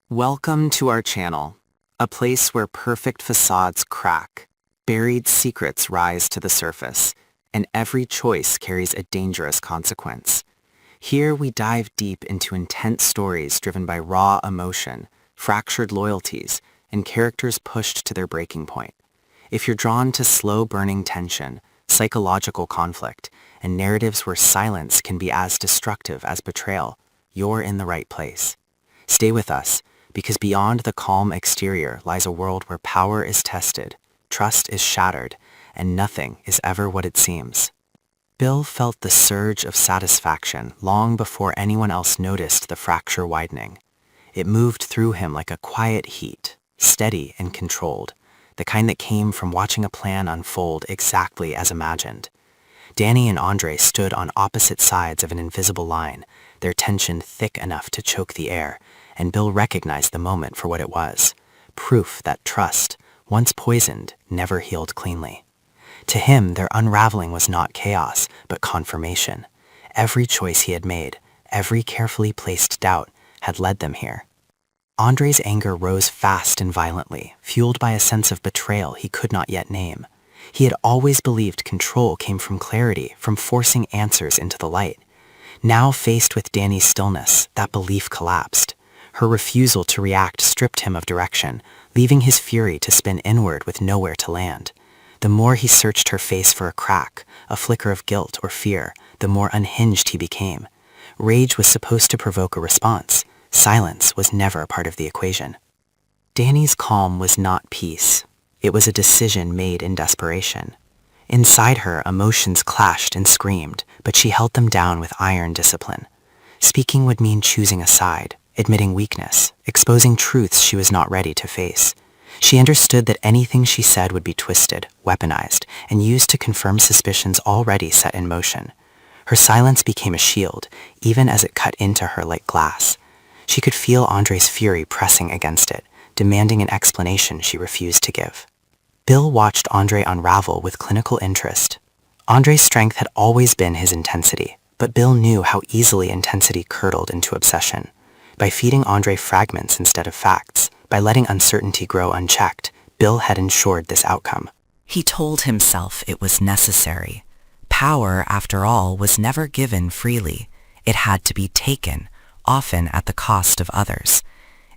Welcome to our channel, a place where perfect facades crack, buried secrets rise to the surface, and every choice carries a dangerous consequence. Here we dive deep into intense stories driven by raw emotion, fractured loyalties, and characters pushed to their breaking point. If you're drawn to slow-burning tension, psychological conflict, and narratives where silence can be as destructive as betrayal, you're in the right place. Stay with us, because beyond the calm exterior lies a world where power is tested, trust is shattered, and nothing is ever what it seems. Bill felt the surge of satisfaction long before anyone else noticed the fracture widening. It moved through him like a quiet heat, steady and controlled, the kind that came from watching a plan unfold exactly as imagined. Dani and Andre stood on opposite sides of an invisible line, their tension thick enough to choke the air, and Bill recognized the moment for what it was, proof that trust, once poisoned, never healed cleanly. To him, their unraveling was not chaos, but confirmation. Every choice he had made, every carefully placed doubt, had led them here. Andre's anger rose fast and violently, fueled by a sense of betrayal he could not yet name. He had always believed control came from clarity, from forcing answers into the light. Now faced with Dani's stillness, that belief collapsed. Her refusal to react stripped him of direction, leaving his fury to spin inward with nowhere to land. The more he searched her face for a crack, a flicker of guilt or fear, the more unhinged he became. Rage was supposed to provoke a response. Silence was never a part of the equation. Dani's calm was not peace. It was a decision made in desperation. Inside her, emotions clashed and screamed, but she held them down with iron discipline. Speaking would mean choosing a side, admitting weakness, exposing truths she was not ready to face. She understood that anything she said would be twisted, weaponized, and used to confirm suspicions already set in motion. Her silence became a shield, even as it cut into her like glass. She could feel Andre's fury pressing against it, demanding an explanation she refused to give. Bill watched Andre unravel with clinical interest. Andre's strength had always been his intensity, but Bill knew how easily intensity curdled into obsession. By feeding Andre fragments instead of facts, by letting uncertainty grow unchecked, Bill had ensured this outcome. He told himself it was necessary. Power, after all, was never given freely. It had to be taken, often at the cost of others.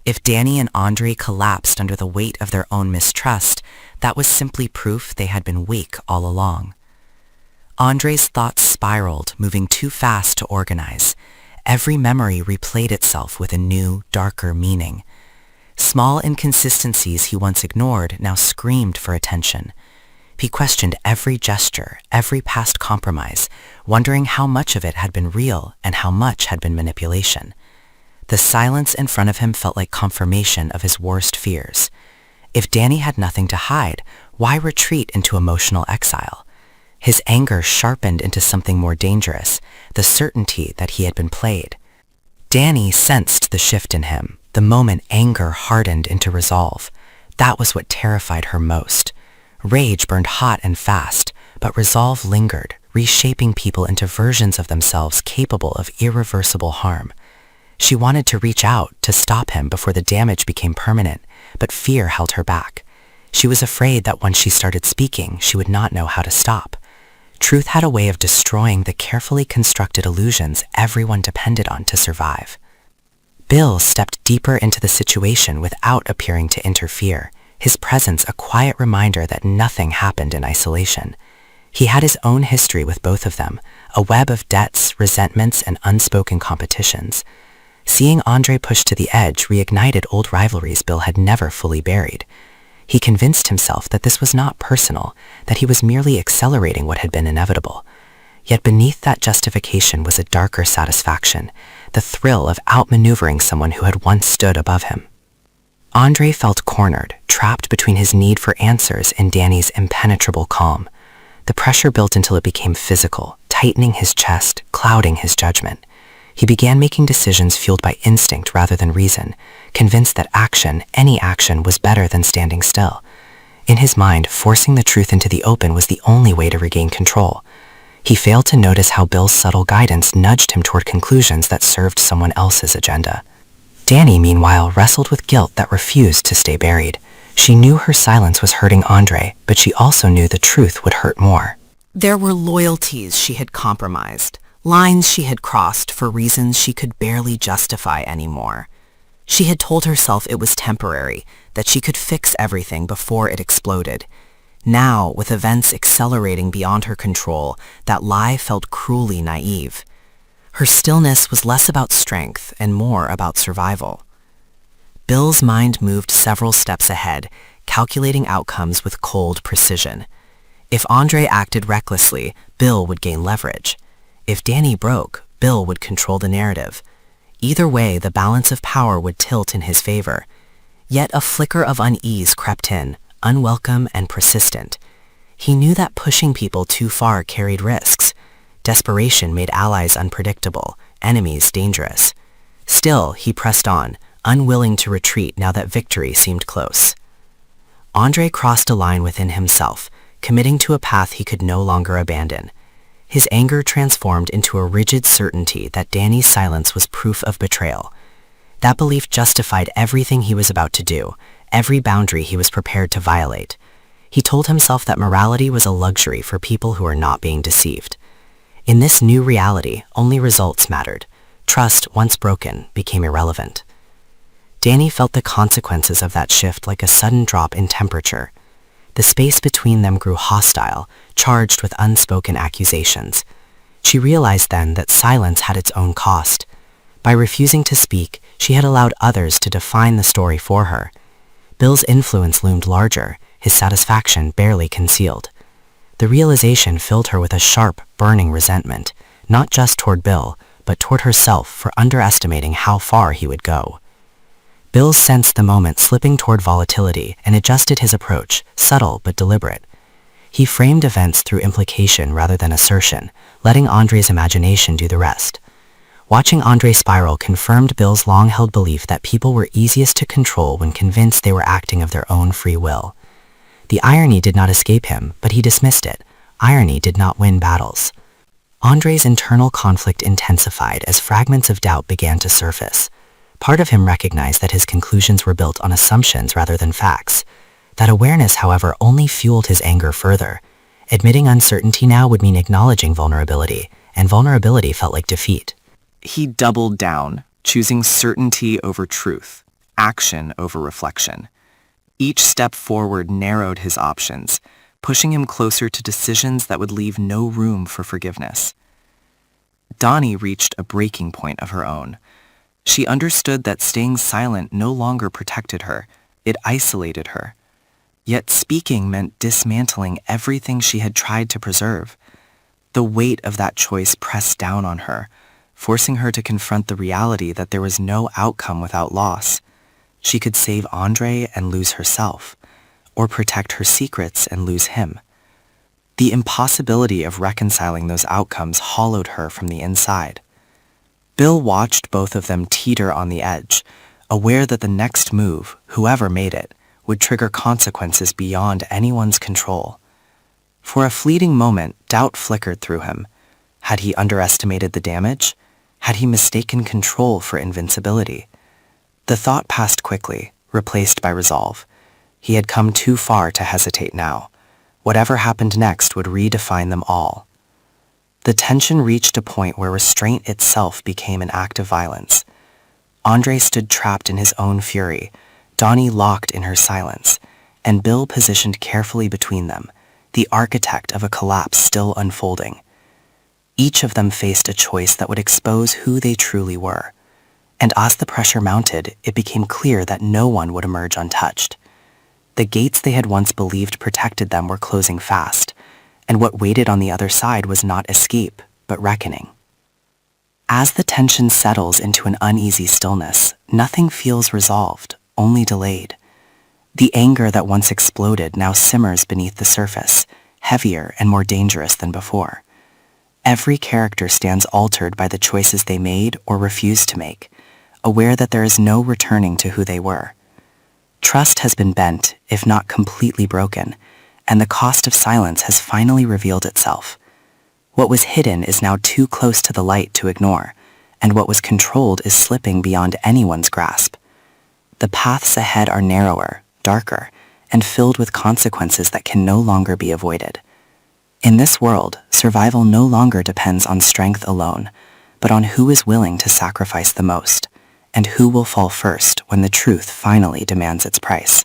If Dani and Andre collapsed under the weight of their own mistrust, that was simply proof they had been weak all along. Andre's thoughts spiraled, moving too fast to organize. Every memory replayed itself with a new, darker meaning. Small inconsistencies he once ignored now screamed for attention. He questioned every gesture, every past compromise, wondering how much of it had been real and how much had been manipulation. The silence in front of him felt like confirmation of his worst fears. If Dani had nothing to hide, why retreat into emotional exile? His anger sharpened into something more dangerous, the certainty that he had been played. Dani sensed the shift in him, the moment anger hardened into resolve. That was what terrified her most. Rage burned hot and fast, but resolve lingered, reshaping people into versions of themselves capable of irreversible harm. She wanted to reach out to stop him before the damage became permanent, but fear held her back. She was afraid that once she started speaking, she would not know how to stop. Truth had a way of destroying the carefully constructed illusions everyone depended on to survive. Bill stepped deeper into the situation without appearing to interfere, his presence a quiet reminder that nothing happened in isolation. He had his own history with both of them, a web of debts, resentments, and unspoken competitions. Seeing Andre pushed to the edge reignited old rivalries Bill had never fully buried. He convinced himself that this was not personal, that he was merely accelerating what had been inevitable. Yet beneath that justification was a darker satisfaction, the thrill of outmaneuvering someone who had once stood above him. Andre felt cornered, trapped between his need for answers and Dani's impenetrable calm. The pressure built until it became physical, tightening his chest, clouding his judgment. He began making decisions fueled by instinct rather than reason, convinced that action, any action, was better than standing still. In his mind, forcing the truth into the open was the only way to regain control. He failed to notice how Bill's subtle guidance nudged him toward conclusions that served someone else's agenda. Dani, meanwhile, wrestled with guilt that refused to stay buried. She knew her silence was hurting Andre, but she also knew the truth would hurt more. There were loyalties she had compromised, lines she had crossed for reasons she could barely justify anymore. She had told herself it was temporary, that she could fix everything before it exploded. Now, with events accelerating beyond her control, that lie felt cruelly naive. Her stillness was less about strength and more about survival. Bill's mind moved several steps ahead, calculating outcomes with cold precision. If Andre acted recklessly, Bill would gain leverage. If Dani broke, Bill would control the narrative. Either way, the balance of power would tilt in his favor. Yet a flicker of unease crept in, unwelcome and persistent. He knew that pushing people too far carried risks. Desperation made allies unpredictable, enemies dangerous. Still, he pressed on, unwilling to retreat now that victory seemed close. Andre crossed a line within himself, committing to a path he could no longer abandon. His anger transformed into a rigid certainty that Dani's silence was proof of betrayal. That belief justified everything he was about to do, every boundary he was prepared to violate. He told himself that morality was a luxury for people who were not being deceived. In this new reality, only results mattered. Trust, once broken, became irrelevant. Dani felt the consequences of that shift like a sudden drop in temperature. The space between them grew hostile, charged with unspoken accusations. She realized then that silence had its own cost. By refusing to speak, she had allowed others to define the story for her. Bill's influence loomed larger, his satisfaction barely concealed. The realization filled her with a sharp, burning resentment, not just toward Bill, but toward herself for underestimating how far he would go. Bill sensed the moment slipping toward volatility and adjusted his approach, subtle but deliberate. He framed events through implication rather than assertion, letting Andre's imagination do the rest. Watching Andre spiral confirmed Bill's long-held belief that people were easiest to control when convinced they were acting of their own free will. The irony did not escape him, but he dismissed it. Irony did not win battles. Andre's internal conflict intensified as fragments of doubt began to surface. Part of him recognized that his conclusions were built on assumptions rather than facts. That awareness, however, only fueled his anger further. Admitting uncertainty now would mean acknowledging vulnerability, and vulnerability felt like defeat. He doubled down, choosing certainty over truth, action over reflection. Each step forward narrowed his options, pushing him closer to decisions that would leave no room for forgiveness. Dani reached a breaking point of her own. She understood that staying silent no longer protected her, it isolated her. Yet speaking meant dismantling everything she had tried to preserve. The weight of that choice pressed down on her, forcing her to confront the reality that there was no outcome without loss. She could save Andre and lose herself, or protect her secrets and lose him. The impossibility of reconciling those outcomes hollowed her from the inside. Bill watched both of them teeter on the edge, aware that the next move, whoever made it, would trigger consequences beyond anyone's control. For a fleeting moment, doubt flickered through him. Had he underestimated the damage? Had he mistaken control for invincibility? The thought passed quickly, replaced by resolve. He had come too far to hesitate now. Whatever happened next would redefine them all. The tension reached a point where restraint itself became an act of violence. Andre stood trapped in his own fury, Dani locked in her silence, and Bill positioned carefully between them, the architect of a collapse still unfolding. Each of them faced a choice that would expose who they truly were. And as the pressure mounted, it became clear that no one would emerge untouched. The gates they had once believed protected them were closing fast, and what waited on the other side was not escape, but reckoning. As the tension settles into an uneasy stillness, nothing feels resolved, only delayed. The anger that once exploded now simmers beneath the surface, heavier and more dangerous than before. Every character stands altered by the choices they made or refused to make, aware that there is no returning to who they were. Trust has been bent, if not completely broken, and the cost of silence has finally revealed itself. What was hidden is now too close to the light to ignore, and what was controlled is slipping beyond anyone's grasp. The paths ahead are narrower, darker, and filled with consequences that can no longer be avoided. In this world, survival no longer depends on strength alone, but on who is willing to sacrifice the most, and who will fall first when the truth finally demands its price.